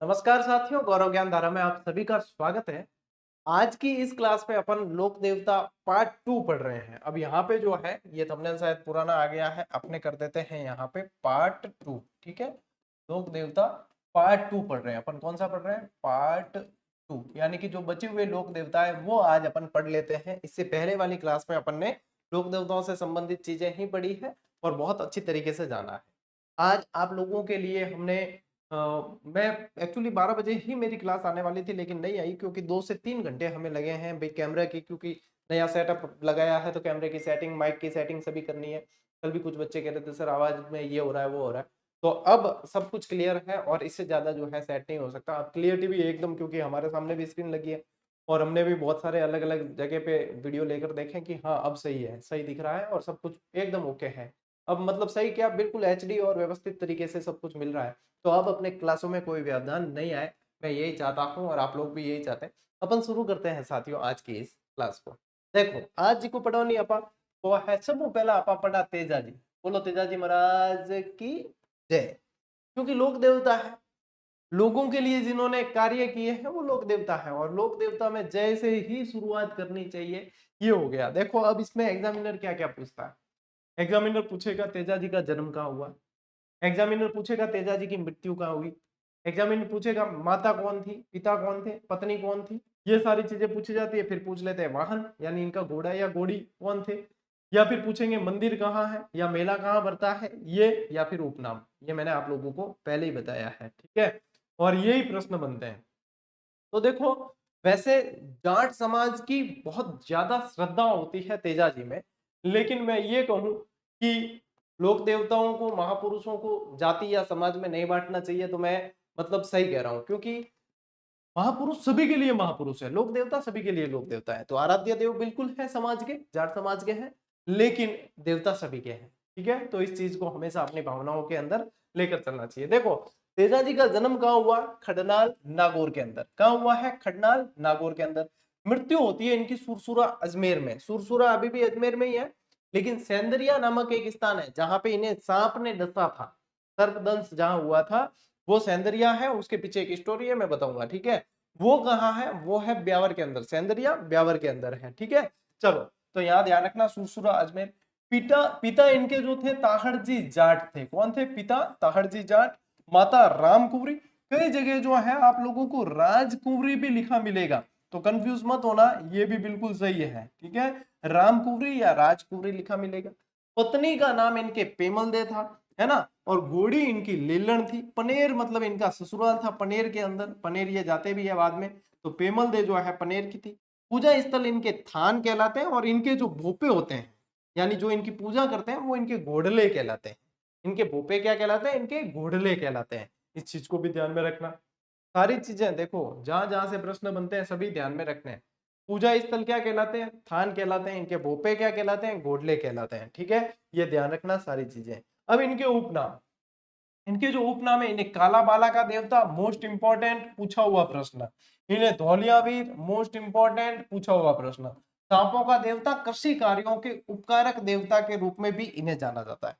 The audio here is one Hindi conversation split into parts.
नमस्कार साथियों, गौरव ज्ञान धारा में आप सभी का स्वागत है। आज की इस क्लास में अपन लोक देवता पार्ट 2 पढ़ रहे हैं। अब यहाँ पे जो है ये थंबनेल शायद पुराना आ गया है, अपने कर देते हैं यहाँ पे पार्ट 2। ठीक है, लोक देवता पार्ट 2 पढ़ रहे हैं अपन। कौन सा पढ़ रहे हैं? पार्ट 2, यानी कि जो बचे हुए लोक देवता है वो आज अपन पढ़ लेते हैं। इससे पहले वाली क्लास में अपन ने लोक देवताओं से संबंधित चीजें ही पढ़ी है और बहुत अच्छी तरीके से जाना है। आज आप लोगों के लिए हमने मैं एक्चुअली 12 बजे ही मेरी क्लास आने वाली थी लेकिन नहीं आई, क्योंकि 2 से 3 घंटे हमें लगे हैं भाई कैमरा की, क्योंकि नया सेटअप लगाया है तो कैमरे की सेटिंग, माइक की सेटिंग सभी करनी है। कल भी कुछ बच्चे कह रहे थे सर आवाज में ये हो रहा है वो हो रहा है। तो अब सब कुछ क्लियर है और इससे ज्यादा जो है सेट नहीं हो सकता। अब क्लियरिटी भी एकदम, क्योंकि हमारे सामने भी स्क्रीन लगी है और हमने भी बहुत सारे अलग अलग जगह पे वीडियो लेकर देखें कि हाँ अब सही है, सही दिख रहा है और सब कुछ एकदम ओके है। अब मतलब सही क्या, बिल्कुल एचडी और व्यवस्थित तरीके से सब कुछ मिल रहा है। तो अब अपने क्लासों में कोई व्यवधान नहीं आए, मैं यही चाहता हूँ और आप लोग भी यही चाहते हैं। अपन शुरू करते हैं साथियों आज की इस क्लास को। देखो आज जी को पढ़ानी अपा वो है, सब पहला आपा पढ़ा तेजा जी। बोलो तेजा जी महाराज की जय। क्योंकि लोक देवता है, लोगों के लिए जिन्होंने कार्य किए हैं वो लोक देवता है और लोक देवता में जय से ही शुरुआत करनी चाहिए। ये हो गया। देखो अब इसमें एग्जामिनर क्या क्या पूछता है। एग्जामिनर पूछेगा तेजा जी का जन्म कहाँ हुआ। एग्जामिनर पूछेगा तेजा जी की मृत्यु कहाँ हुई। एग्जामिनर पूछेगा माता कौन थी, पिता कौन थे, पत्नी कौन थी। ये सारी चीजें पूछी जाती है। फिर पूछ लेते हैं वाहन, यानी इनका घोड़ा या घोड़ी कौन थे। या फिर पूछेंगे मंदिर कहाँ है या मेला कहाँ भरता है, ये या फिर उपनाम। ये मैंने आप लोगों को पहले ही बताया है, ठीक है। और यही प्रश्न बनते हैं। तो देखो वैसे जाट समाज की बहुत ज्यादा श्रद्धा होती है तेजा जी में, लेकिन मैं ये कहूं कि लोक देवताओं को, महापुरुषों को जाति या समाज में नहीं बांटना चाहिए। तो मैं मतलब सही कह रहा हूं, क्योंकि महापुरुष सभी के लिए महापुरुष है, लोक देवता सभी के लिए लोक देवता है। तो आराध्य देव बिल्कुल है समाज के, जाट समाज के हैं, लेकिन देवता सभी के हैं। ठीक है, तो इस चीज को हमेशा अपनी भावनाओं के अंदर लेकर चलना चाहिए। देखो तेजा जी का जन्म कहाँ हुआ? खडनाल नागौर के अंदर। कहाँ हुआ है? खडनाल नागौर के अंदर। मृत्यु होती है इनकी सुरसुरा अजमेर में। सुरसुरा अभी भी अजमेर में ही है, लेकिन सेंदरिया नामक एक स्थान है जहां पे इन्हें सांप ने डसा था। सर्पदंश जहां हुआ था वो सेंदरिया है। उसके पीछे एक स्टोरी है, मैं बताऊंगा, ठीक है। वो कहाँ है? वो है ब्यावर के अंदर। सेंदरिया ब्यावर के अंदर है, ठीक है। चलो, तो याद ध्यान रखना सुरसुरा अजमेर। पिता पिता इनके जो थे ताहड़जी जाट थे। कौन थे पिता? ताहड़जी जाट। माता राम कुंवरी। कई जगह जो है आप लोगों को राज कुंवरी भी लिखा मिलेगा, तो कंफ्यूज मत होना, ये भी बिल्कुल सही है, ठीक है। राम कुंवरी या राज कुंवरी लिखा मिलेगा। पत्नी का नाम इनके पेमल दे था, है ना। और घोड़ी इनकी लीलण थी। पनेर मतलब इनका ससुराल था पनेर के अंदर। पनेर ये जाते भी है बाद में। तो पेमल दे जो है पनेर की थी। पूजा स्थल इनके थान कहलाते हैं और इनके जो भोपे होते हैं, यानी जो इनकी पूजा करते हैं, वो इनके घोड़ले कहलाते हैं। इनके भोपे क्या कहलाते हैं? इनके घोड़ले कहलाते हैं। इस चीज को भी ध्यान में रखना। सारी चीजें देखो, जहां जहां से प्रश्न बनते हैं सभी ध्यान में रखने हैं। पूजा स्थल क्या कहलाते हैं? थान कहलाते हैं। इनके भोपे क्या कहलाते हैं? घोड़ले कहलाते हैं, ठीक है। ये ध्यान रखना सारी चीजें। अब इनके उपनाम, इनके जो उपनाम है, इन्हें काला बाला का देवता, मोस्ट इंपॉर्टेंट पूछा हुआ प्रश्न। इन्हें धौलियावीर, मोस्ट इंपॉर्टेंट पूछा हुआ प्रश्न। सांपों का देवता, कृषि कार्यों के उपकारक देवता के रूप में भी इन्हें जाना जाता है,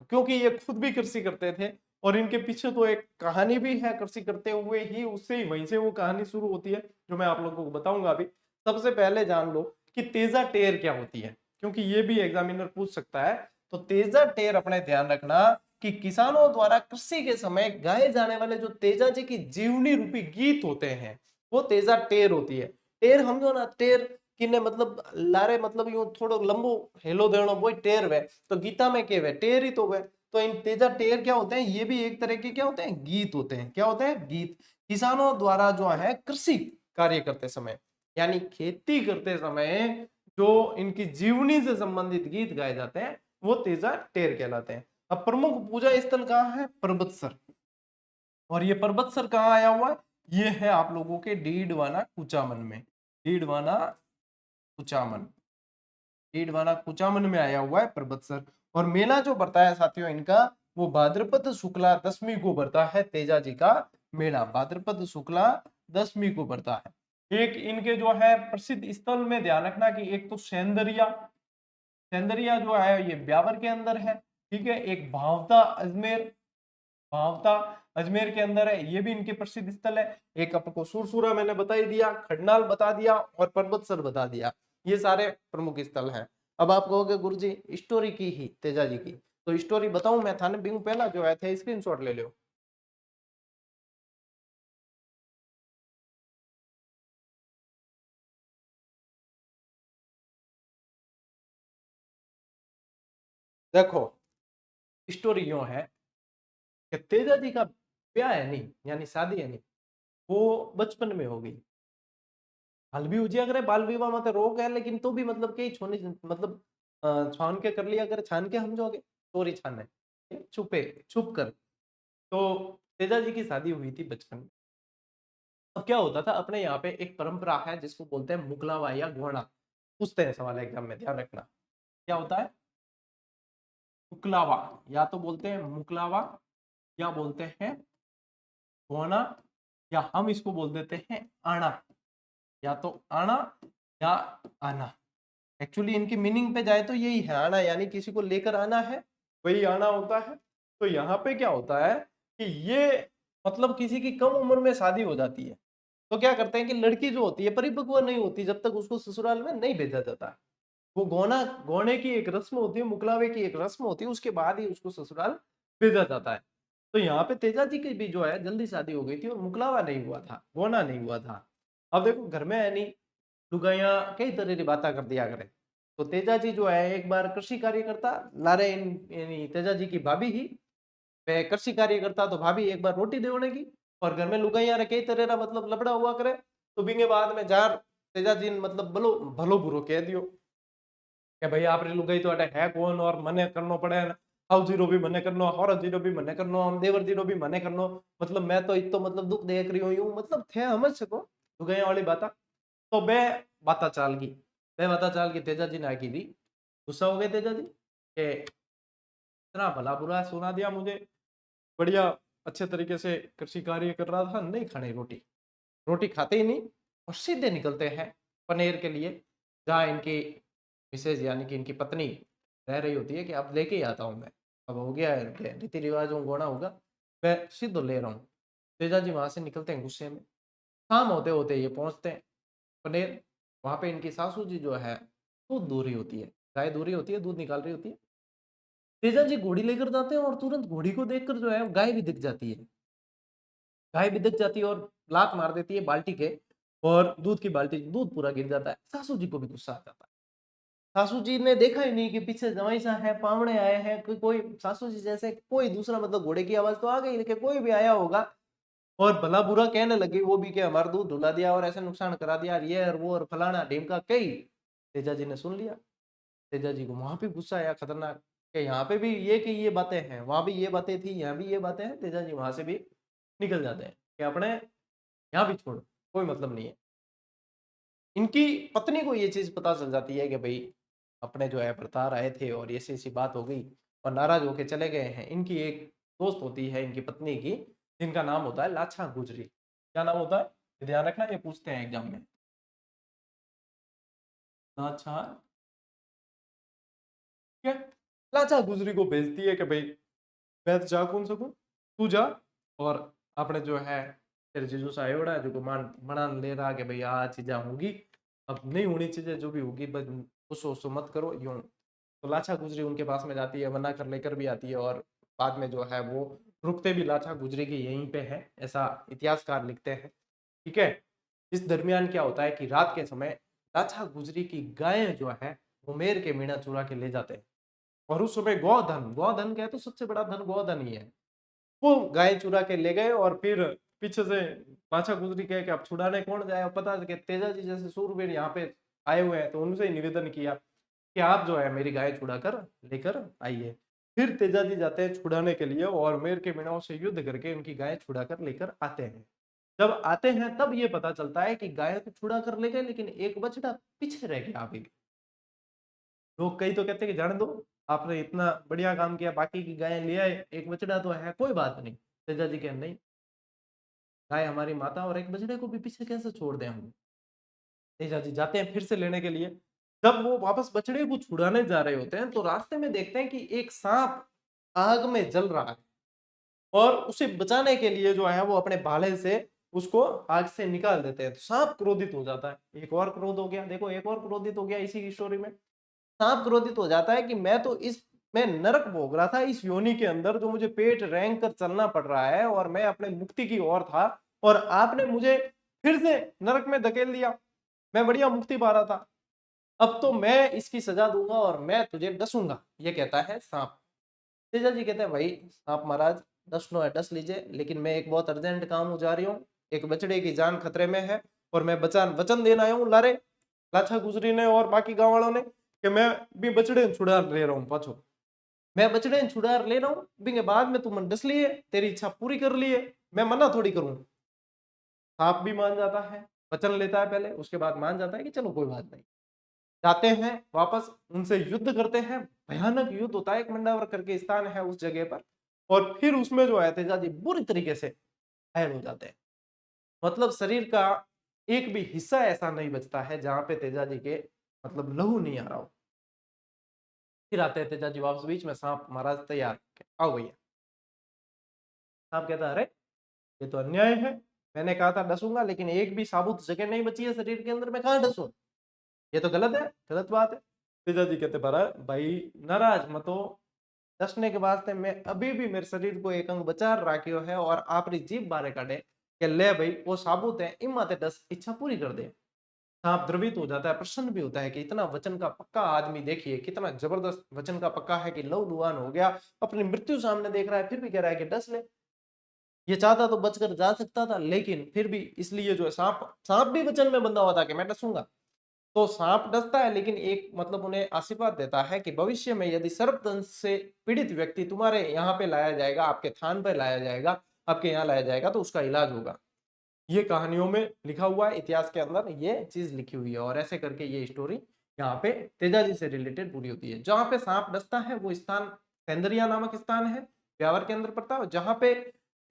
क्योंकि ये खुद भी कृषि करते थे। और इनके पीछे तो एक कहानी भी है कृषि करते हुए ही, उससे ही वहीं से वो कहानी शुरू होती है, जो मैं आप लोगों को बताऊंगा अभी। सबसे पहले जान लो कि तेजा टेर क्या होती है, क्योंकि ये भी एग्जामिनर पूछ सकता है। तो तेजा टेर अपने ध्यान रखना कि किसानों द्वारा कृषि के समय गाए जाने वाले जो तेजा जी की जीवनी रूपी गीत होते हैं, वो तेजा टेर होती है। टेर समझो ना, टेर किने मतलब लारे, मतलब यूं थोड़ो लंबो हेलो देनो, वो टेर वे। तो गीता में के वे टेर ही तो वे। तो इन तेजा टेर क्या होते हैं? ये भी एक तरह के क्या होते हैं? गीत होते हैं। क्या होते हैं? गीत। किसानों द्वारा जो है कृषि कार्य करते समय, यानी खेती करते समय जो इनकी जीवनी से संबंधित गीत गाए जाते हैं, वो तेजा टेर कहलाते हैं। अब प्रमुख पूजा स्थल कहाँ है? पर्वतसर। और ये पर्वतसर कहाँ आया हुआ है? ये है आप लोगों के डीडवाना कुचामन में। डीडवाना कुचामन, डीडवाना कुचामन में आया हुआ है पर्वतसर। और मेला जो बढ़ता है साथियों इनका, वो भाद्रपद शुक्ला दशमी को बढ़ता है। तेजा जी का मेला भाद्रपद शुक्ला दशमी को बढ़ता है। एक इनके जो है प्रसिद्ध स्थल में ध्यान रखना कि एक तो सेंदरिया, सेंदरिया जो है ये ब्यावर के अंदर है, ठीक है। एक भावता अजमेर, भावता अजमेर के अंदर है, ये भी इनके प्रसिद्ध स्थल है। एक आपको सुरसुरा मैंने बता ही दिया, खडनाल बता दिया और पर्वतसर बता दिया, ये सारे प्रमुख स्थल हैं। अब आप कहोगे गुरुजी स्टोरी की ही तेजाजी की, तो स्टोरी बताऊं मैं थाने बिंग पहला जो आया था, स्क्रीनशॉट ले लो। देखो स्टोरी यूं है कि तेजाजी का ब्याह है नहीं, यानी शादी है नहीं, वो बचपन में हो गई। हाल भी उजिया करे बाल विवाह मत रोक है, लेकिन तो भी मतलब कई छोनी मतलब छान के कर लिया करे, छान के समझोगे, चोरी छान है, छुपे छुप कर। तो तेजा जी की शादी हुई थी बचपन में। अब क्या होता था, अपने यहाँ पे एक परंपरा है जिसको बोलते हैं मुकलावा या घोड़ा। पूछते हैं सवाल एग्जाम में, ध्यान रखना। क्या होता है मुकलावा? या तो बोलते हैं मुकलावा, या बोलते हैं घोड़ा, या हम इसको बोल देते हैं आना। या तो आना या आना। एक्चुअली इनकी मीनिंग पे जाए तो यही है, आना यानी किसी को लेकर आना है, वही आना होता है। तो यहाँ पे क्या होता है कि ये मतलब किसी की कम उम्र में शादी हो जाती है, तो क्या करते हैं कि लड़की जो होती है परिपक्व नहीं होती जब तक उसको ससुराल में नहीं भेजा जाता। वो गौना गौने की एक रस्म होती है, मुकलावे की एक रस्म होती है, उसके बाद ही उसको ससुराल भेजा जाता है। तो यहाँ पे तेजा जी की भी जो है जल्दी शादी हो गई थी और मुकलावा नहीं हुआ था, गौना नहीं हुआ था। अब देखो घर में है नहीं, लुगाइया कई तरह की बातें कर दिया करे। तो तेजा जी जो है एक बार कृषि कार्य करता, लारे यानी तेजा जी की भाभी ही वे कृषि कार्य करता, तो भाभी एक बार रोटी देने की, और घर में लुगाइया रे कई तरह का मतलब लबड़ा हुआ करे। तो बिंगे बाद में जार तेजा जी ने मतलब भलो भलो बुरो कह दियो कि भाई आप रे लुगाई तो अटे है कौन, और मने करनो पड़े, हाउ जीरो भी मने करनो, हौरत जीरो भी मने करनो, हम देवर जीरो भी मने करनो, मतलब मैं तो इतो मतलब दुख देख रही हूं यूं, मतलब थे समझ सको लुगाइया वाली बात। तो बे बाता चाल गई, बे बाता चाल गई, तेजा जी ने आकी दी। गुस्सा हो गए तेजा जी के इतना भला बुरा सुना दिया मुझे, बढ़िया अच्छे तरीके से कृषि कार्य कर रहा था, नहीं खानी रोटी, रोटी खाते ही नहीं, और सीधे निकलते हैं पनेर के लिए, जहाँ इनकी मिसेज यानी कि इनकी पत्नी रह रही होती है कि अब लेके ही आता हूँ मैं, अब हो गया है रीति रिवाज गोना होगा, मैं सीधो ले रहा हूँ। तेजा जी वहां से निकलते हैं गुस्से में। शाम होते होते ये पहुंचते हैं पनेर। वहां पे इनकी सासू जी जो है दूध दूह रही होती है, गाय दूह रही होती है, दूध निकाल रही होती है। तेजा जी घोड़ी लेकर जाते हैं और तुरंत घोड़ी को देखकर जो है गाय भी दिख जाती है, गाय भी दिख जाती है और लात मार देती है बाल्टी के, और दूध की बाल्टी दूध पूरा गिर जाता है। सासू जी को भी गुस्सा आ जाता है। सासू जी ने देखा ही नहीं कि पीछे जवाई सा है, पावड़े आए हैं, कोई सासू जी जैसे कोई दूसरा, मतलब घोड़े की आवाज तो आ गई लेकिन कोई भी आया होगा, और भला बुरा कहने लगी वो भी कि हमारा दूध धुला दिया और ऐसे नुकसान करा दिया, ये और वो और फलाना ढीमका कई। तेजा जी ने सुन लिया। तेजा जी को वहां पे गुस्सा आया खतरनाक, कि यहाँ पे भी ये कि ये बातें हैं, वहां भी ये बातें थी, यहाँ भी ये बातें हैं। तेजा जी वहां से भी निकल जाते हैं कि अपने यहाँ भी छोड़ो, कोई मतलब नहीं है। इनकी पत्नी को ये चीज पता चल जाती है कि भाई अपने जो है भरतार आए थे और ऐसी ऐसी बात हो गई, और नाराज होके चले गए हैं। इनकी एक दोस्त होती है इनकी पत्नी की, जिनका नाम होता है लाछा गुजरी। क्या नाम होता है ध्यान रखना, ये पूछते हैं एग्जाम में। लाछा, ठीक है। लाछा गुजरी को भेजती है कि भाई मैं तो जा कौन सकूं, तू जा, और अपने जो है तेरे जीजू सा आयोड़ा है जो को मान मान ले रहा कि भाई आ चीजें होगी, अब नहीं होनी चीजें जो भी होगी, बस गुस्सो उस्सो मत करो यूं। तो लाछा गुजरी उनके पास में जाती है, मना कर लेकर भी आती है, और बाद में जो है वो रुकते भी लाछा गुजरी के यहीं पे है, ऐसा इतिहासकार लिखते हैं। ठीक है। इस दरमियान क्या होता है कि रात के समय लाछा गुजरी की गायें जो है वो मेर के मीणा चुरा के ले जाते हैं। और उस समय गोधन, गोधन क्या है, तो सबसे बड़ा धन गोधन ही है। वो गाय चुरा के ले गए, और फिर पीछे से पाछा गुजरी कहे कि अब छुड़ाने कौन जाए, पता है कि तेजा जी जैसे सूरवीर यहाँ पे आए हुए हैं, तो उनसे ही निवेदन किया कि आप जो है मेरी गाय छुड़ा कर लेकर आइए। फिर तेजा जी जाते हैं छुड़ाने के लिए, और मेर के मीणाओं से युद्ध करके उनकी गाय छुड़ा कर लेकर आते हैं। जब आते हैं तब ये पता चलता है कि गाय को छुड़ा कर ले गए, लेकिन एक बछड़ा पीछे रह गया अभी। लोग कई तो कहते हैं कि जाने दो, आपने इतना बढ़िया काम किया, बाकी की गायें ले आए, एक बछड़ा तो है, कोई बात नहीं। तेजा जी कह नहीं, गाय हमारी माता, और एक बछड़े को भी पीछे कैसे छोड़ दें हम। तेजा जी जाते हैं फिर से लेने के लिए। जब वो वापस बछड़े को छुड़ाने जा रहे होते हैं, तो रास्ते में देखते हैं कि एक सांप आग में जल रहा है। और उसे बचाने के लिए जो है वो अपने भाले से उसको आग से निकाल देते हैं। तो सांप क्रोधित हो जाता है। एक और क्रोध हो गया, देखो एक और क्रोधित हो गया इसी की स्टोरी में। सांप क्रोधित हो जाता है कि मैं नरक भोग रहा था इस योनि के अंदर, जो मुझे पेट रेंग कर चलना पड़ रहा है और मैं अपने मुक्ति की ओर था, और आपने मुझे फिर से नरक में धकेल दिया। मैं बढ़िया मुक्ति पा रहा था, अब तो मैं इसकी सजा दूंगा और मैं तुझे डसूंगा, ये कहता है सांप। तेजा जी कहते हैं भाई सांप महाराज डसनो है डस लीजिए, लेकिन मैं एक बहुत अर्जेंट काम हो जा रही हूँ, एक बछड़े की जान खतरे में है और मैं बचान वचन देना आया हूँ लारे लाछा गुजरी ने और बाकी गांव वालों ने कि मैं भी बछड़े छुड़ा ले रहा हूँ पाछो, मैं बछड़े छुड़ा ले रहा हूँ बिंगे बाद में तू मन डस लिए, तेरी इच्छा पूरी कर लिए, मैं मना थोड़ी करूँ। सांप भी मान जाता है, वचन लेता है पहले, उसके बाद मान जाता है कि चलो कोई बात नहीं। जाते हैं वापस, उनसे युद्ध करते हैं, भयानक युद्ध होता है, एक मंडावर करके स्थान है उस जगह पर, और फिर उसमें जो है तेजा जी बुरी तरीके से घायल हो जाते हैं। मतलब शरीर का एक भी हिस्सा ऐसा नहीं बचता है जहां पे तेजा जी के मतलब लहू नहीं आ रहा हो। फिर आते हैं तेजा जी वापस, बीच में सांप महाराज तैयार, आओ भैया। सांप कहता है अरे ये तो अन्याय है, मैंने कहा था डसूंगा लेकिन एक भी साबुत जगह नहीं बची है शरीर के अंदर, मैं कहां डसूं, ये तो गलत है, गलत बात है। तेजा जी कहते भाई नाराज मत हो, दसने के वास्ते मैं अभी भी मेरे शरीर को एक अंग बचा राख्यो है और आपरी जीभ बारे काटे कि ले भाई वो साबुत है, इमाते दस इच्छा पूरी कर दे। सांप द्रवित हो जाता है, प्रसन्न भी होता है कि इतना वचन का पक्का आदमी, देखिए कितना जबरदस्त वचन का पक्का है कि लहू लुहान हो गया, अपनी मृत्यु सामने देख रहा है फिर भी कह रहा है कि डस ले। ये चाहता तो बचकर जा सकता था लेकिन फिर भी इसलिए जो है सांप सांप भी वचन में बंधा हुआ था कि मैं डसूंगा। तो सांप डसता है लेकिन एक मतलब उन्हें आशीर्वाद देता है कि भविष्य में यदि सर्पदंश से पीड़ित व्यक्ति तुम्हारे यहाँ पे लाया जाएगा, आपके थान पे लाया जाएगा, आपके यहाँ लाया जाएगा तो उसका इलाज होगा। ये कहानियों में लिखा हुआ है, इतिहास के अंदर ये चीज लिखी हुई है, और ऐसे करके ये स्टोरी यहाँ पे तेजाजी से रिलेटेड पूरी होती है। जहाँ पे सांप डसता है वो स्थान सेंदरिया नामक स्थान है, ब्यावर के अंदर पड़ता है, और जहाँ पे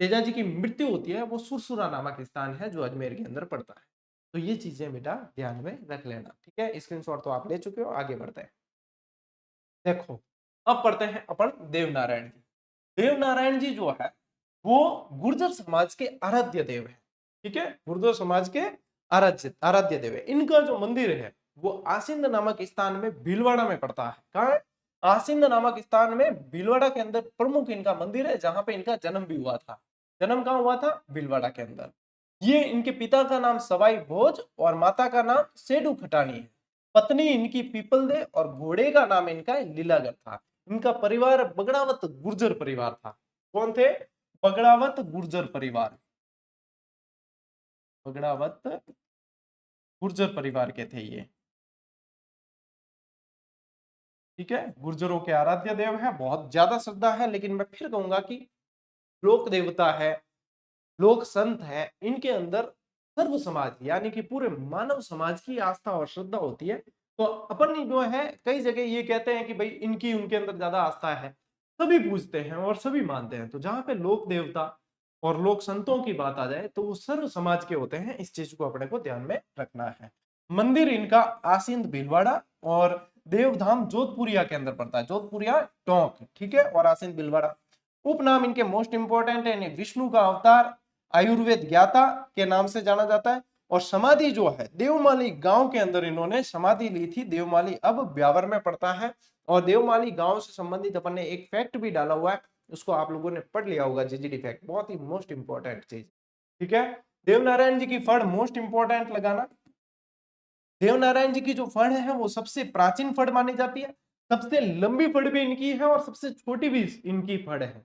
तेजाजी की मृत्यु होती है वो सुरसुरा नामक स्थान है जो अजमेर के अंदर पड़ता है। तो ये चीजें बेटा ध्यान में रख लेना, ठीक है। स्क्रीनशॉट तो आप ले चुके हो, आगे बढ़ते हैं। देखो अब पढ़ते हैं अपन देवनारायण जी। देवनारायण जी जो है वो गुर्जर समाज के आराध्य देव है, ठीक है, गुर्जर समाज के आराध्य देव है। इनका जो मंदिर है वो आसिंद नामक स्थान में भीलवाड़ा में पड़ता है। कहाँ है? आसिंद नामक स्थान में भीलवाड़ा के अंदर प्रमुख इनका मंदिर है, जहां पे इनका जन्म भी हुआ था। जन्म कहाँ हुआ था? भीलवाड़ा के अंदर। ये इनके पिता का नाम सवाई भोज और माता का नाम सेडू खटानी है। पत्नी इनकी पीपल दे और घोड़े का नाम इनका लीलागर था। इनका परिवार बगड़ावत गुर्जर परिवार था। कौन थे? बगड़ावत गुर्जर परिवार, बगड़ावत गुर्जर परिवार के थे ये, ठीक है। गुर्जरों के आराध्य देव है, बहुत ज्यादा श्रद्धा है, लेकिन मैं फिर कहूंगा कि लोक देवता है, लोक संत है, इनके अंदर सर्व समाज यानी कि पूरे मानव समाज की आस्था और श्रद्धा होती है। तो अपन जो है कई जगह ये कहते हैं कि भाई इनकी उनके अंदर ज्यादा आस्था है, सभी पूजते हैं और सभी मानते हैं। तो जहां पे लोक देवता और लोक संतों की बात आ जाए तो वो सर्व समाज के होते हैं, इस चीज को अपने को ध्यान में रखना है। मंदिर इनका आसींद भीलवाड़ा और देवधाम जोधपुरिया के अंदर पड़ता है, जोधपुरिया टोंक, ठीक है, और आसींद भीलवाड़ा। उपनाम इनके मोस्ट इंपोर्टेंट है, विष्णु का अवतार, आयुर्वेद ज्ञाता के नाम से जाना जाता है। और समाधि जो है देवमाली गांव के अंदर इन्होंने समाधि ली थी। देवमाली अब ब्यावर में पड़ता है, और देवमाली गांव से संबंधित अपन ने एक फैक्ट भी डाला हुआ है, उसको आप लोगों ने पढ़ लिया होगा, जीजीडी फैक्ट, बहुत ही मोस्ट इंपोर्टेंट चीज, ठीक है। देवनारायण जी की फड़ मोस्ट इंपोर्टेंट लगाना। देवनारायण जी की जो फड़ है वो सबसे प्राचीन फड़ मानी जाती है, सबसे लंबी फड़ भी इनकी है और सबसे छोटी भी इनकी फड़ है।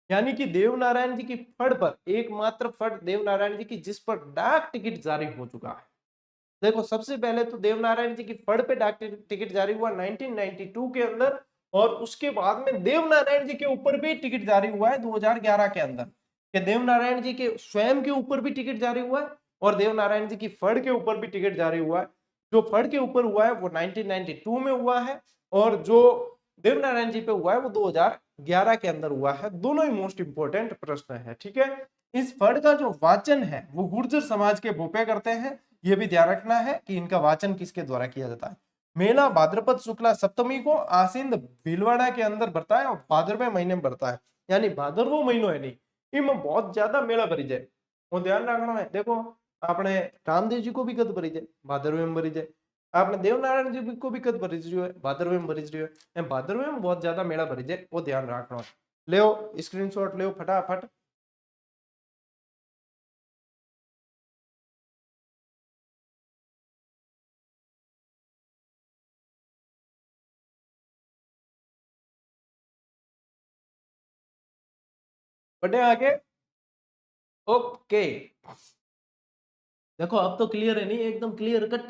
यानी कि देवनारायण जी की फड़ पर एकमात्र फड़ देवनारायण जी की जिस पर डाक टिकट जारी हो चुका है। देखो सबसे पहले तो देवनारायण जी की फड़ पे डाक टिकट जारी हुआ 1992 के अंदर, और उसके बाद में देवनारायण जी के ऊपर भी टिकट जारी हुआ है 2011 के अंदर, कि देवनारायण जी के स्वयं के ऊपर भी टिकट जारी हुआ है और देवनारायण जी की फड़ के ऊपर भी टिकट जारी हुआ है। जो फड़ के ऊपर हुआ है वो 1992 में हुआ है, और जो देवनारायण जी पे हुआ है वो 2011 के अंदर हुआ है। दोनों ही मोस्ट इंपोर्टेंट प्रश्न है, ठीक है। इस फड़ का जो वाचन है वो गुर्जर समाज के भोपे करते हैं, ये भी ध्यान रखना है कि इनका वाचन किसके द्वारा किया जाता है। मेला भाद्रपद शुक्ला सप्तमी को आसींद भीलवाड़ा के अंदर बढ़ता है और भादरवे महीने में बढ़ता है, यानी भादरवो महीनो है नहीं, इनमें बहुत ज्यादा मेला भरी जाए वो ध्यान रखना है। देखो आपने रामदेव जी को भी कद भरी जाए भादरवे में भरी जाए, आपने देवनारायण जी को भी कद भरी रही है भादरवे में भरी रही है, भादरवे में बहुत ज्यादा मेला भरी जाए वो ध्यान रखना है। ले स्क्रीनशॉट ले फटाफट। बढ़े आगे। ओके देखो अब तो क्लियर है नहीं, एकदम क्लियर कट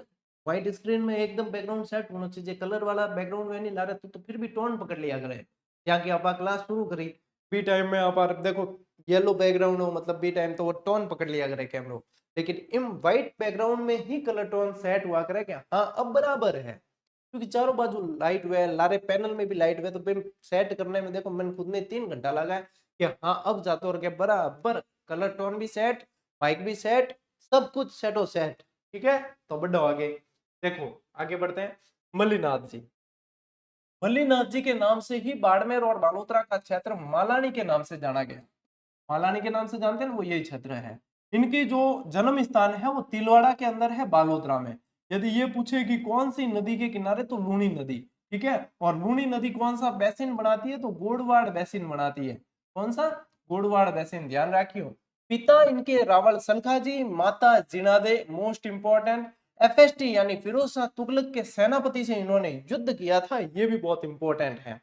व्हाइट स्क्रीन में एकदम बैकग्राउंड सेट होना चाहिए। कलर वाला बैकग्राउंड में नहीं ला रहे तो फिर भी टोन पकड़ लिया करे। यहाँ की आप क्लास शुरू करी बी टाइम में आप देखो येलो बैकग्राउंड हो मतलब बी टाइम तो वो टोन पकड़ लिया करे कैमरा, लेकिन इन व्हाइट बैकग्राउंड में ही कलर टोन सेट हुआ करे क्या हाँ अब बराबर है, क्योंकि चारों बाजू लाइट हुए लारे पैनल में भी लाइट हुए तो फिर सेट करने में देखो मैंने खुद ने 3 घंटा लगा है कि हाँ अब जाते और क्या बराबर कलर टोन भी सेट माइक भी सेट सब कुछ सेटो सेट। ठीक है तो बढ़ो आगे। देखो आगे बढ़ते हैं। मल्लीनाथ जी, मल्लीनाथ जी के नाम से ही बाड़मेर और बालोतरा का क्षेत्र मालानी के नाम से जाना गया। मालानी के नाम से जानते हैं वो यही क्षेत्र है। इनकी जो जन्म स्थान है वो तिलवाड़ा के अंदर है बालोतरा में। यदि ये पूछे कि कौन सी नदी के किनारे तो लूनी नदी। ठीक है और लूनी नदी कौन सा बेसिन बनाती है तो गोडवाड़ बेसिन बनाती है। कौन सा गोडवाड़ बेसिन ध्यान रखियो। पिता इनके रावल सलखा जी, माता जिनादे मोस्ट इंपॉर्टेंट एफएसटी यानी फिरोज शाह तुगलक के सेनापति से इन्होंने युद्ध किया था, ये भी बहुत इंपॉर्टेंट है।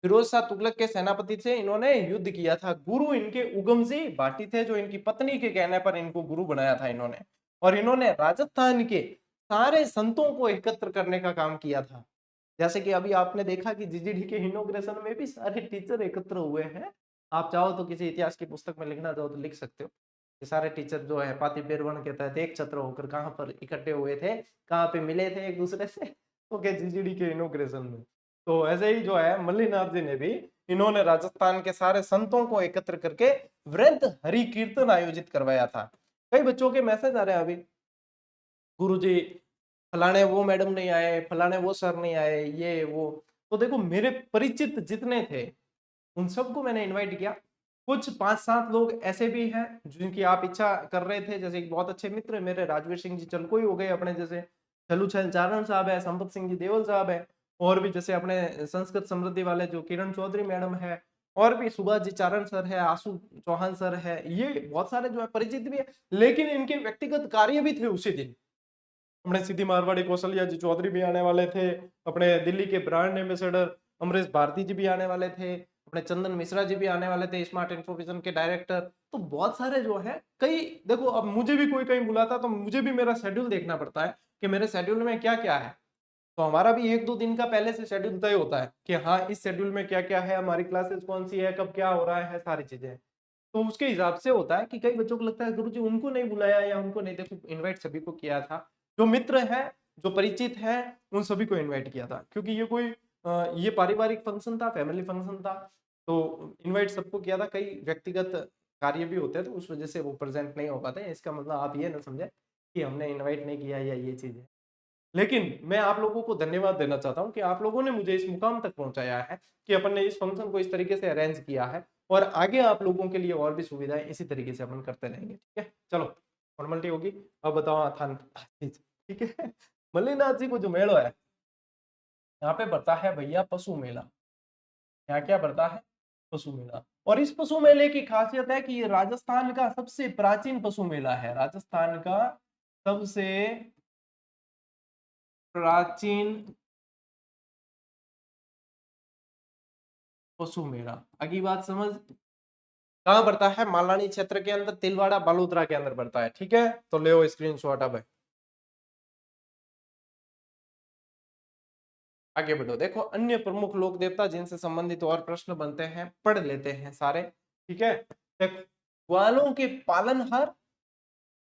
फिरोज शाह तुगलक के सेनापति से इन्होंने युद्ध किया था। गुरु इनके उगमजी भाटी थे जो इनकी पत्नी के कहने पर इनको गुरु बनाया था इन्होंने। और इन्होंने राजस्थान के सारे संतों को एकत्र करने का काम किया था। जैसे कि अभी आपने देखा कि जीजीडी के इनॉग्रेशन में भी सारे टीचर एकत्र हुए हैं। आप चाहो तो किसी इतिहास की पुस्तक में लिखना चाहो तो लिख सकते हो कि सारे टीचर जो है पाती पेरवन के तहत एक छत्र होकर कहाँ पर इकट्ठे हुए थे, कहाँ पे मिले थे एक दूसरे से तो क्या जीजीडी के इनॉग्रेशन में। तो ऐसे ही जो है मल्लीनाथ जी ने भी इन्होंने राजस्थान के सारे संतों को एकत्र करके वृंद हरि कीर्तन आयोजित करवाया था। कई बच्चों के मैसेज आ रहे हैं अभी गुरुजी फलाने वो मैडम नहीं आए फलाने वो सर नहीं आए ये वो। तो देखो मेरे परिचित जितने थे उन सबको मैंने इनवाइट किया। कुछ 5-7 लोग ऐसे भी हैं जिनकी आप इच्छा कर रहे थे, जैसे एक बहुत अच्छे मित्र मेरे राजवीर सिंह जी चलकोई हो गए अपने, जैसे छलूछल चारण साहब है, संपत सिंह जी देवल साहब है, और भी जैसे अपने संस्कृत समृद्धि वाले जो किरण चौधरी मैडम है, और भी सुभाष जी चारण सर है, आशु चौहान सर है, ये बहुत सारे जो है परिचित भी है। लेकिन इनके व्यक्तिगत कार्य भी थे उसी दिन। अपने सीधी मारवाड़ी कौशल्या जी चौधरी भी आने वाले थे, अपने दिल्ली के ब्रांड एम्बेसडर अमरीश भारती जी भी आने वाले थे, अपने चंदन मिश्रा जी भी आने वाले थे स्मार्ट इन्फॉर्मेशन के डायरेक्टर। तो बहुत सारे जो है कई देखो अब मुझे भी कोई कहीं बुलाता तो मुझे भी मेरा शेड्यूल देखना पड़ता है कि मेरे शेड्यूल में क्या क्या है। तो हमारा भी 1-2 दिन का पहले से शेड्यूल तय होता है कि हाँ इस शेड्यूल में क्या क्या है, हमारी क्लासेस कौन सी है, कब क्या हो रहा है, सारी चीजें। तो उसके हिसाब से होता है कि कई बच्चों को लगता है गुरुजी उनको नहीं बुलाया या उनको नहीं, देखो इनवाइट सभी को किया था। जो मित्र है जो परिचित है उन सभी को इनवाइट किया था, क्योंकि ये कोई ये पारिवारिक फंक्शन था, फैमिली फंक्शन था। तो इनवाइट सबको किया था। कई व्यक्तिगत कार्य भी होते हैं तो उस वजह से वो प्रेजेंट नहीं हो पाते। इसका मतलब आप ये ना समझे कि हमने इन्वाइट नहीं किया या ये चीज है। लेकिन मैं आप लोगों को धन्यवाद देना चाहता हूं कि आप लोगों ने मुझे इस मुकाम तक पहुंचाया है कि अपन ने इस फंक्शन को इस तरीके से अरेंज किया है, और आगे आप लोगों के लिए और भी सुविधाएं इसी तरीके से अपन करते रहेंगे। ठीक है चलो फॉर्मेलिटी होगी। अब बताओ था ठीक है। मल्लीनाथ जी को जो मेला है यहाँ पे बढ़ता है भैया पशु मेला। यहाँ क्या बढ़ता है पशु मेला। और इस पशु मेले की खासियत है कि ये राजस्थान का सबसे प्राचीन पशु मेला है, राजस्थान का सबसे प्राचीन पशु मेला। अगली बात समझ कहाँ पड़ता है, मालानी क्षेत्र के अंदर तिलवाड़ा बालोतरा के अंदर पड़ता है। ठीक है तो ले स्क्रीनशॉट। अब आगे बढ़ो। देखो अन्य प्रमुख लोक देवता जिनसे संबंधित और प्रश्न बनते हैं पढ़ लेते हैं सारे। ठीक है देखो ग्वालों के पालनहार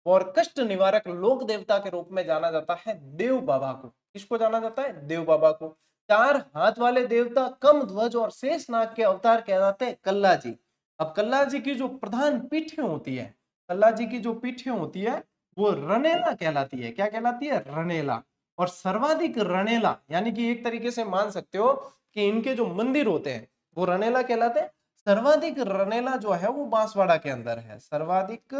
और कष्ट निवारक लोक देवता के रूप में जाना जाता है देव बाबा को। किसको जाना जाता है देव बाबा को। 4 हाथ वाले देवता कम ध्वज और शेष नाग के अवतार कहलाते हैं कल्ला जी। अब कल्ला जी की जो प्रधान पीठें होती है, कल्ला जी की जो पीठें होती है वो रनेला कहलाती है। क्या कहलाती है रनेला। और सर्वाधिक रनेला यानी कि एक तरीके से मान सकते हो कि इनके जो मंदिर होते हैं वो रनेला कहलाते हैं। सर्वाधिक रनेला जो है वो बांसवाड़ा के अंदर है। सर्वाधिक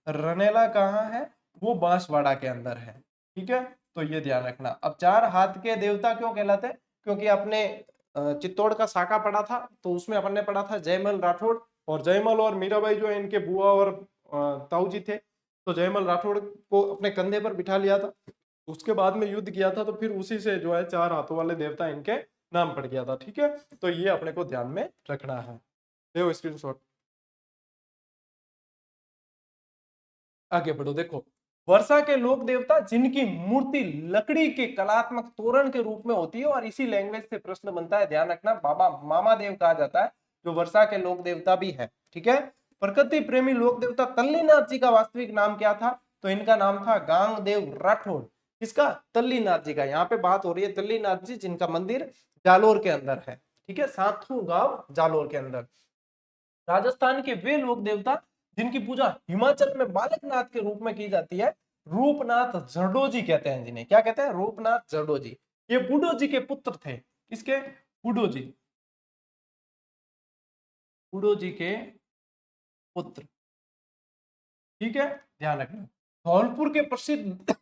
रनेला कहाँ है? वो बांसवाड़ा के अंदर है। ठीक है, तो ये ध्यान रखना। अब चार हाथ के देवता क्यों कहलाते हैं? क्योंकि अपने चित्तौड़ का साका पढ़ा था, तो उसमें अपन ने पढ़ा था जयमल राठौड़, और जयमल और मीराबाई जो है इनके बुआ और ताऊ जी थे। तो जयमल राठौड़ को अपने कंधे पर बिठा लिया था, उसके बाद में युद्ध किया था, तो फिर उसी से जो है चार हाथों वाले देवता इनके नाम पड़ गया था। ठीक है, तो ये अपने को ध्यान में रखना है। ले स्क्रीनशॉट, आगे बढ़ो। देखो, वर्षा के लोक देवता जिनकी मूर्ति लकड़ी के कलात्मक तोरण के रूप में होती है, और इसी लैंग्वेज से प्रश्न बनता है, ध्यान रखना, बाबा मामा देव कहा जाता है, जो वर्षा के लोक देवता भी है। ठीक है, प्रकृति प्रेमी लोक देवता तल्लीनाथ जी का वास्तविक नाम क्या था? तो इनका नाम था गांगदेव राठौड़। किसका? तल्लीनाथ जी का। यहाँ पे बात हो रही है तल्लीनाथ जी, जिनका मंदिर जालोर के अंदर है। ठीक है, साथू गांव जालोर के अंदर। राजस्थान के वे लोक देवता जिनकी पूजा हिमाचल में बालकनाथ के रूप में की जाती है, रूपनाथ जरडोजी कहते हैं जिन्हें। क्या कहते हैं? रूपनाथ जरडोजी। ये बूडो जी के पुत्र थे। किसके? बूडो जी, बूडो जी के पुत्र। ठीक है, ध्यान रखना। धौलपुर के प्रसिद्ध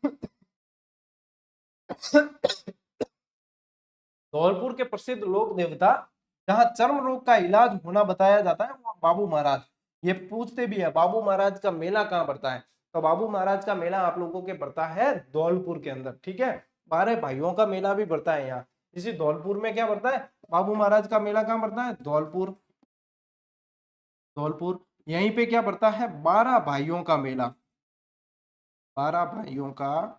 धौलपुर के प्रसिद्ध लोक देवता जहां चर्म रोग का इलाज होना बताया जाता है, वो बाबू महाराज। ये पूछते भी है, बाबू महाराज का मेला कहाँ पड़ता है? तो बाबू महाराज का मेला आप लोगों के पड़ता है धौलपुर के अंदर। ठीक है, 12 भाइयों का मेला भी पड़ता है यहाँ। इसी धौलपुर में क्या पड़ता है? बाबू महाराज का मेला कहाँ पड़ता है? धौलपुर। धौलपुर, यहीं पे क्या पड़ता है? 12 भाइयों का मेला। 12 भाइयों का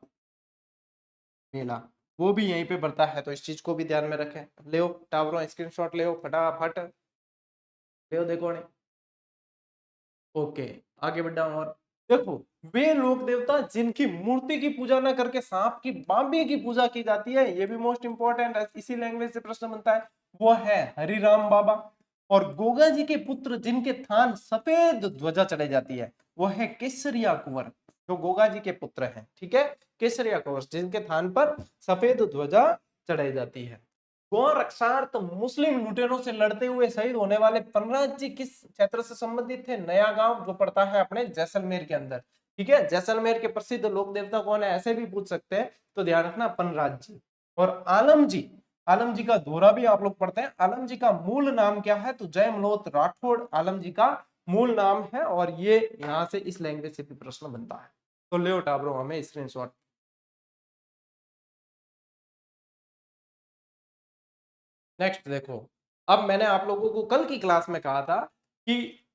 मेला, वो भी यहीं पे पड़ता है। तो इस चीज को भी ध्यान में रखें। ले टावरों स्क्रीनशॉट ले फटाफट, ले देखो ने। ओके, आगे बढ़ा हूं। और देखो, वे लोक देवता जिनकी मूर्ति की पूजा न करके सांप की बांबी की पूजा की जाती है, ये भी मोस्ट इंपॉर्टेंट है, इसी लैंग्वेज से प्रश्न बनता है, वो है हरिराम बाबा। और गोगा जी के पुत्र जिनके थान सफेद ध्वजा चढ़ाई जाती है, वो है केसरिया कुंवर, जो गोगा जी के पुत्र हैं। ठीक है, केसरिया कुंवर जिनके थान पर सफेद ध्वजा चढ़ाई जाती है। गौ रक्षार्थ मुस्लिम लुटेरों से लड़ते हुए शहीद होने वाले पन्नाथ जी किस क्षेत्र से संबंधित थे? नया गांव, जो पड़ता है अपने जैसलमेर के अंदर। ठीक है, जैसलमेर के प्रसिद्ध लोक देवता कौन है? ऐसे भी पूछ सकते हैं, तो ध्यान रखना पन्नाथ जी। और आलम जी, आलम जी का दोहरा भी आप लोग पढ़ते हैं। आलम जी का मूल नाम क्या है? तो जयमलोत राठौड़ आलम जी का मूल नाम है, और ये यहाँ से इस लैंग्वेज से भी प्रश्न बनता है। तो ले टाबरो हमें स्क्रीनशॉट। नेक्स्ट देखो, अब मैंने आप लोगों को कल की क्लास में कहा था कि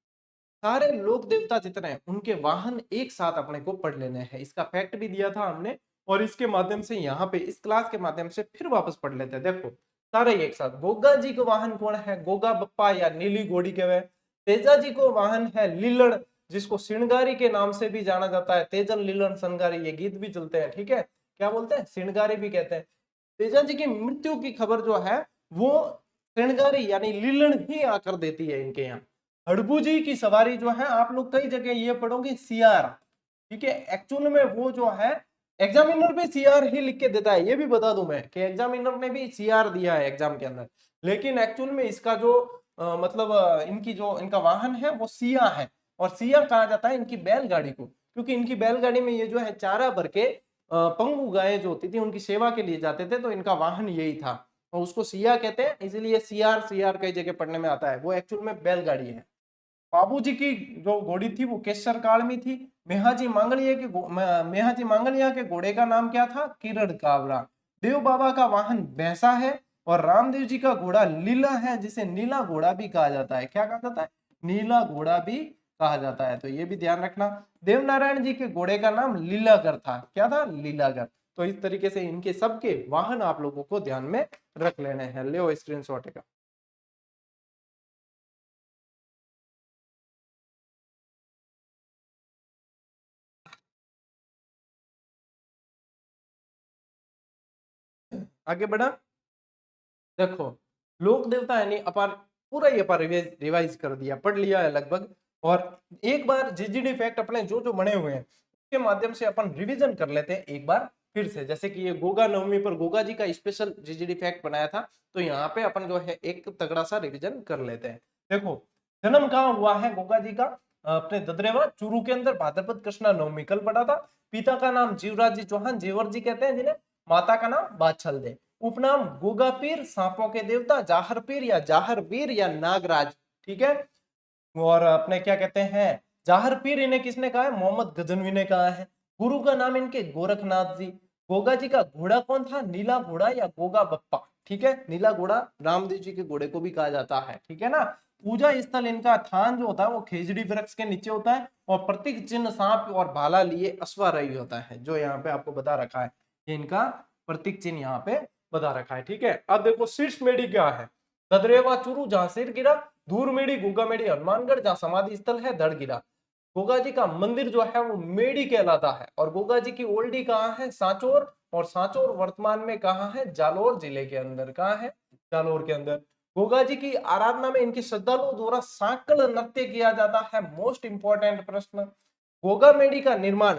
सारे लोक देवता जितने हैं उनके वाहन एक साथ अपने को पढ़ लेने हैं। इसका फैक्ट भी दिया था हमने, और इसके माध्यम से यहाँ पे इस क्लास के माध्यम से फिर वापस पढ़ लेते हैं। देखो, सारे एक साथ। गोगा जी को वाहन कौन है? गोगा बप्पा या नीली घोड़ी के वे। तेजा जी को वाहन है लीलड़, जिसको सिणगारी के नाम से भी जाना जाता है। तेजन लीलन सनगारी, ये गीत भी चलते हैं। ठीक है, क्या बोलते हैं? सिणगारी भी कहते हैं। तेजा जी की मृत्यु की खबर जो है वो श्रृंगारी यानी लीलन ही आकर देती है इनके यहाँ। हड़बू जी की सवारी जो है, आप लोग कई जगह ये पढ़ोगे सीआर। ठीक है, एक्चुअल में वो जो है एग्जामिनर भी सीआर ही लिख के देता है। ये भी बता दूं मैं कि एग्जामिनर ने भी सीआर दिया है एग्जाम के अंदर, लेकिन एक्चुअल में इसका जो मतलब इनकी जो इनका वाहन है वो सिया है। और सिया कहा जाता है इनकी बैलगाड़ी को, क्योंकि इनकी बैलगाड़ी में ये जो है चारा भर के पंगु गायें जो होती थी उनकी सेवा के लिए जाते थे, तो इनका वाहन यही था, और उसको सिया कहते हैं, इसीलिए सीआर सीआर कई जगह पढ़ने में आता है। वो एक्चुअल में बैलगाड़ी है। बाबूजी की जो घोड़ी थी वो केसर काल में थी। मेहाजी मांगलिया के घोड़े का नाम क्या था? किरण कावरा। देव बाबा का वाहन भैंसा है, और रामदेव जी का घोड़ा लीला है, जिसे नीला घोड़ा भी कहा जाता है। क्या कहा जाता है? नीला घोड़ा भी कहा जाता है। तो ये भी ध्यान रखना। देवनारायण जी के घोड़े का नाम लीलागर था। क्या था? लीलागर। तो इस तरीके से इनके सबके वाहन आप लोगों को ध्यान में रख लेने हैं। ले स्क्रीनशॉट का। आगे बढ़ा। देखो, लोक देवता यानी अपार पूरा ही अपार रिवाइज कर दिया, पढ़ लिया है लगभग। और एक बार जीजीडी फैक्ट अपने जो जो बने हुए हैं उसके माध्यम से अपन रिवीजन कर लेते हैं एक बार फिर से। जैसे कि ये गोगा नवमी पर गोगा जी का स्पेशल जीजीडी फैक्ट बनाया था, तो यहाँ पे अपन जो है एक तगड़ा सा रिवीजन कर लेते हैं। देखो, जन्म कहाँ हुआ है गोगा जी का? अपने ददरेवा चूरू के अंदर भाद्रपद कृष्णा नवमी कल पड़ा था। पिता का नाम जीवराज जी चौहान, जेवर जी कहते हैं जिन्हें। माता का नाम बादशाह दे। उपनाम गोगा पीर, सांपों के देवता, जाहर पीर या जाहर वीर या नागराज। ठीक है। और अपने क्या कहते हैं, जाहर पीर इन्हें किसने कहा है? मोहम्मद गजनवी ने कहा है। गुरु का नाम इनके गोरखनाथ जी। गोगा जी का घोड़ा कौन था? नीला घोड़ा या गोगा बप्पा। ठीक है, नीला घोड़ा रामदेव जी के घोड़े को भी कहा जाता है। ठीक है ना। पूजा स्थल इनका थान जो होता है वो खेजड़ी वृक्ष के नीचे होता है, और प्रतीक चिन्ह सांप और भाला लिए अश्वारोही होता है, जो यहाँ पे आपको बता रखा है। ये इनका प्रतीक चिन्ह यहाँ पे बता रखा है। ठीक है। अब देखो शीर्ष मेढ़ी क्या है? ददरेवा चूरू जहां सिर गिरा, धूर मेढ़ी गोगा मेढ़ी हनुमानगढ़ जहां समाधि स्थल है धड़ गिरा। गोगा जी का मंदिर जो है वो मेढ़ी कहलाता है, और गोगा जी की ओल्डी कहाँ है? सांचौर। और सांचौर वर्तमान में कहाँ है? जालोर जिले के अंदर। कहाँ है? जालोर के अंदर। गोगा जी की आराधना में इनकी श्रद्धालुओं द्वारा सांकल नृत्य किया जाता है। मोस्ट इंपॉर्टेंट प्रश्न। गोगा मेढ़ी का निर्माण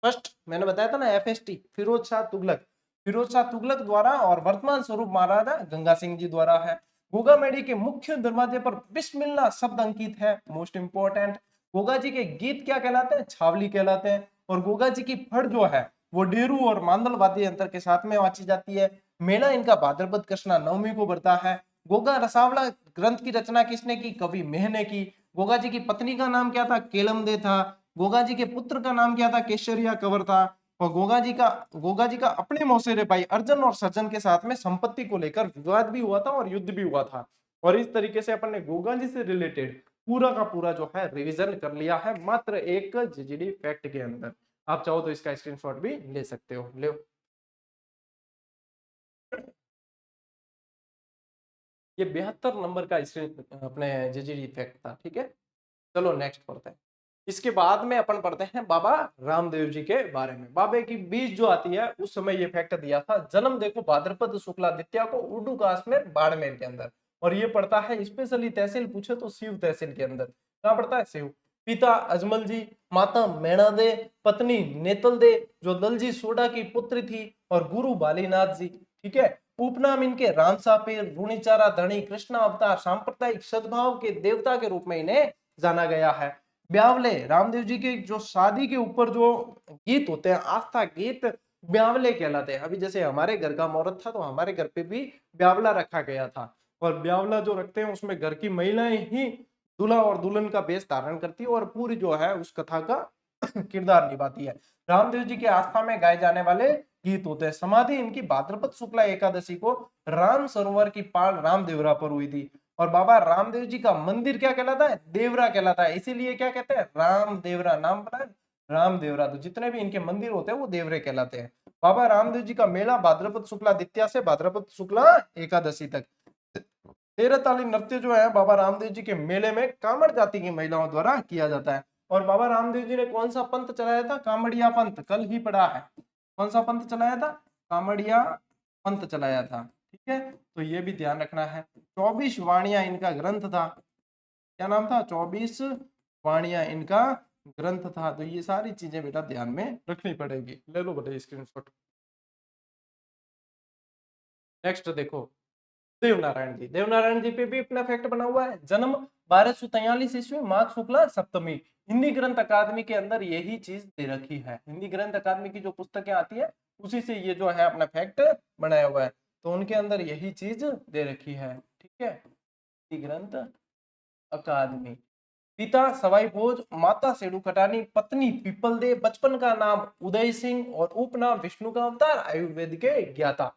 फर्स्ट मैंने बताया था ना, FST फिरोज शाह तुगलक, फिरोज शाह तुगलक द्वारा, और वर्तमान स्वरूप महाराजा गंगा सिंह जी द्वारा है। गोगा मेढ़ी के मुख्य दरवाजे पर बिस्मिल्लाह शब्द अंकित है। Most important. गोगा जी के गीत क्या कहलाते हैं? छावली कहलाते हैं। और गोगा जी की फड़ जो है वो डेरू और मांदल वाद्य यंत्र के साथ में वाची जाती है। मेला इनका भाद्रपद कृष्णा नवमी को बढ़ता है। गोगा रसावला ग्रंथ की रचना किसने की? कवि मेह ने की। गोगा जी की पत्नी का नाम क्या था? केलमदे था। गोगा जी के पुत्र का नाम क्या था? केशरिया कंवर था। और गोगा जी का अपने मौसेरे भाई अर्जुन और सज्जन के साथ में संपत्ति को लेकर विवाद भी हुआ था और युद्ध भी हुआ था। और इस तरीके से अपन ने गोगा जी से रिलेटेड पूरा का पूरा जो है रिवीजन कर लिया है मात्र एक जीजीडी फैक्ट के अंदर। आप चाहो तो इसका स्क्रीनशॉट भी ले सकते हो। ले, ये 72 नंबर का स्क्रीन अपने जीजीडी फैक्ट था। ठीक है। चलो नेक्स्ट पढ़ते हैं। इसके बाद में अपन पढ़ते हैं बाबा रामदेव जी के बारे में। बाबे की बीज जो आती है उस समय ये फैक्ट दिया था। जन्म देखो भाद्रपद शुक्ला द्वितीया को उर्दू कास्ट में बाड़मेर के अंदर, और ये पड़ता है स्पेशली तहसील पूछे तो शिव तहसील के अंदर। कहाँ पड़ता है? शिव। पिता अजमल जी, माता मैणा दे, पत्नी नेतल दे जो दलजी सोडा की पुत्री थी, और गुरु बालीनाथ जी। ठीक है। उपनाम इनके रामसा पीर, रुणिचारा धनी, कृष्ण अवतार, सांप्रदायिक सद्भाव के देवता के रूप में इन्हें जाना गया है। ब्यावले रामदेव जी के जो शादी के ऊपर जो गीत होते हैं, आस्था गीत, ब्यावले कहलाते हैं। अभी जैसे हमारे घर का मुहूर्त था तो हमारे घर पे भी ब्यावला रखा गया था, और ब्यावला जो रखते हैं उसमें घर की महिलाएं ही दूल्हा और दुल्हन का वेश धारण करती है और पूरी जो है उस कथा का किरदार निभाती है। रामदेव जी के आस्था में गाए जाने वाले गीत होते हैं। समाधि इनकी भाद्रपद शुक्ला एकादशी को राम सरोवर की पाल रामदेवरा पर हुई थी। और बाबा रामदेव जी का मंदिर क्या कहलाता है? देवरा कहलाता है। इसीलिए क्या कहते हैं? राम देवरा नाम पता है, राम देवरा। तो जितने भी इनके मंदिर होते हैं वो देवरे कहलाते हैं। बाबा रामदेव जी का मेला भाद्रपद शुक्ला द्वितीया से भाद्रपद शुक्ला एकादशी तक। तेरह ताली नृत्य जो है बाबा रामदेव जी के मेले में कामड़ जाति की महिलाओं द्वारा किया जाता है। और बाबा रामदेव जी ने कौन सा पंथ चलाया था? कामड़िया पंथ। कल ही पढ़ा है। कौन सा पंथ चलाया था? कामड़िया पंथ चलाया था। ठीक है। तो ये भी ध्यान रखना है। 24 वाणियां इनका ग्रंथ था। क्या नाम था? 24 वाणियां इनका ग्रंथ था। तो ये सारी चीजें बेटा ध्यान में रखनी पड़ेगी। ले लो बेटा स्क्रीनशॉट। नेक्स्ट देखो, देवनारायण जी। देवनारायण जी पे भी अपना फैक्ट बना हुआ है। जन्म 1243 ईस्वी माघ शुक्ला सप्तमी। हिंदी ग्रंथ अकादमी के अंदर यही चीज दे रखी है। हिंदी ग्रंथ अकादमी की जो पुस्तकें आती है उसी से ये जो है अपना फैक्ट बनाया हुआ है, तो उनके अंदर यही चीज दे रखी है। ठीक है। हिंदी ग्रंथ अकादमी। पिता सवाई भोज, माता सेडू कटानी, पत्नी पीपल दे, बचपन का नाम उदय सिंह और उपनाम विष्णु का अवतार, आयुर्वेद के ज्ञाता।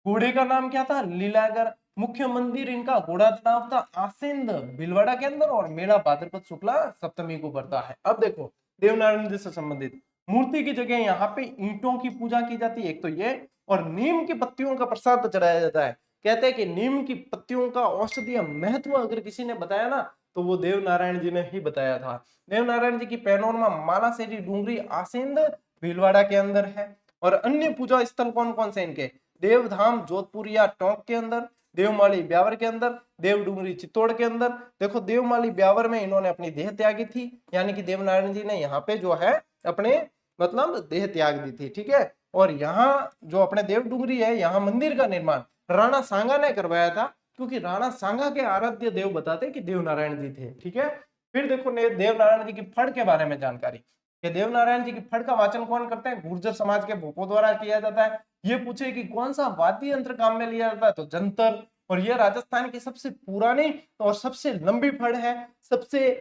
घोड़े का नाम क्या था? लीलागर। मुख्य मंदिर इनका घोड़ा तालाब था आसिंद भीलवाड़ा के अंदर, और मेला भाद्रपद शुक्ला सप्तमी को पड़ता है। अब देखो देवनारायण जी से संबंधित मूर्ति की जगह यहाँ पे ईंटों की पूजा की जाती है, एक तो ये, और नीम की पत्तियों का प्रसाद चढ़ाया जाता है। कहते हैं कि नीम की पत्तियों का औषधीय महत्व अगर किसी ने बताया ना तो वो देवनारायण जी ने ही बताया था। देवनारायण जी की पैनोरमा मालासेरी डूंगरी आसिंद भीलवाड़ा के अंदर है। और अन्य पूजा स्थल कौन कौन से इनके? देवधाम जोधपुर या टोंक के अंदर, देवमाली ब्यावर के अंदर, देवडूंगरी चित्तौड़ के अंदर। देखो देवमाली ब्यावर में इन्होंने अपनी देह त्यागी थी, यानी कि देवनारायण जी ने यहाँ पे जो है अपने मतलब देह त्याग दी थी। ठीक है। और यहाँ जो अपने देवडूंगरी है यहाँ मंदिर का निर्माण राणा सांगा ने करवाया था। क्योंकि राणा सांगा के आराध्य देव बताते कि देवनारायण जी थे। ठीक है, फिर देखो देवनारायण जी की फड़ के बारे में जानकारी कि देवनारायण जी की फड़ का वाचन कौन करते हैं? गुर्जर समाज के भूपों द्वारा किया जाता है। ये पूछे कि कौन सा वाद्य यंत्र काम में लिया जाता है, तो जंतर। और यह राजस्थान की सबसे पुरानी और सबसे लंबी फड़ है। सबसे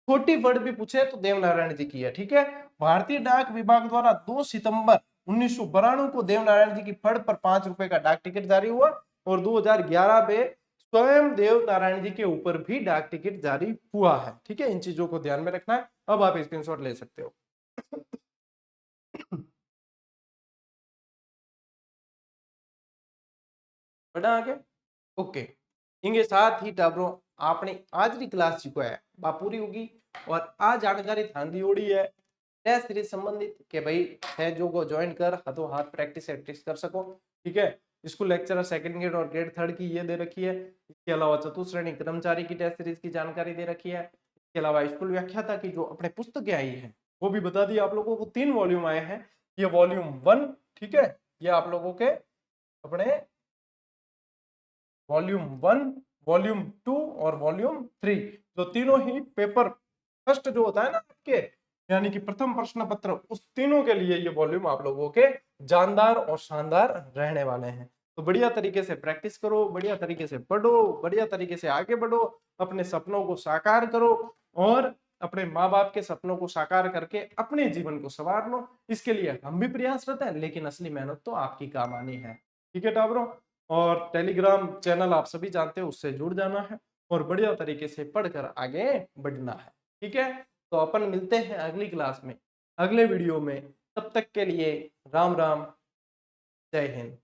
छोटी फड़ भी पूछे तो देवनारायण जी की है। ठीक है, भारतीय डाक विभाग द्वारा 2 सितंबर 1992 को देवनारायण जी की फड़ पर 5 रुपए का डाक टिकट जारी हुआ और 2011 में स्वयं देवनारायण जी के ऊपर भी डाक टिकट जारी हुआ है। ठीक है, इन चीजों को ध्यान में रखना है। अब आप स्क्रीनशॉट ले सकते हो। बढ़ा आगे। ओके, इंगे साथ ही टाबरों आपने आज की क्लास जी को है बा पूरी होगी। और आ जानकारी ध्यान दी ओड़ी है टेस्ट सीरीज संबंधित के भाई है जो को ज्वाइन कर हाथों हाथ प्रैक्टिस कर सको। ठीक है, स्कूल लेक्चरर सेकंड ग्रेड और ग्रेड थर्ड की ये दे रखी है। इसके अलावा चतुर्थ श्रेणी कर्मचारी की टेस्ट सीरीज की जानकारी दे रखी है। इसके अलावा स्कूल व्याख्याता की जो अपने पुस्तकें आई है वो भी बता दी। आप लोगों को 3 वॉल्यूम आए हैं। ये वॉल्यूम 1, ठीक है, ये आप लोगों के अपने वॉल्यूम 1, वॉल्यूम 2 और वॉल्यूम 3, जो तीनों ही पेपर फर्स्ट जो होता है ना आपके, यानी कि प्रथम प्रश्न पत्र, उस तीनों के लिए ये वॉल्यूम आप लोगों के जानदार और शानदार रहने वाले हैं। तो बढ़िया तरीके से प्रैक्टिस करो, बढ़िया तरीके से पढ़ो, बढ़िया तरीके से आगे बढ़ो, अपने सपनों को साकार करो और अपने माँ बाप के सपनों को साकार करके अपने जीवन को संवार लो। इसके लिए हम भी प्रयासरत हैं, लेकिन असली मेहनत तो आपकी काम आनी है। ठीक है टाबरों, और टेलीग्राम चैनल आप सभी जानते हो, उससे जुड़ जाना है और बढ़िया तरीके से पढ़कर आगे बढ़ना है। ठीक है, तो अपन मिलते हैं अगली क्लास में, अगले वीडियो में। तब तक के लिए राम राम, जय हिंद।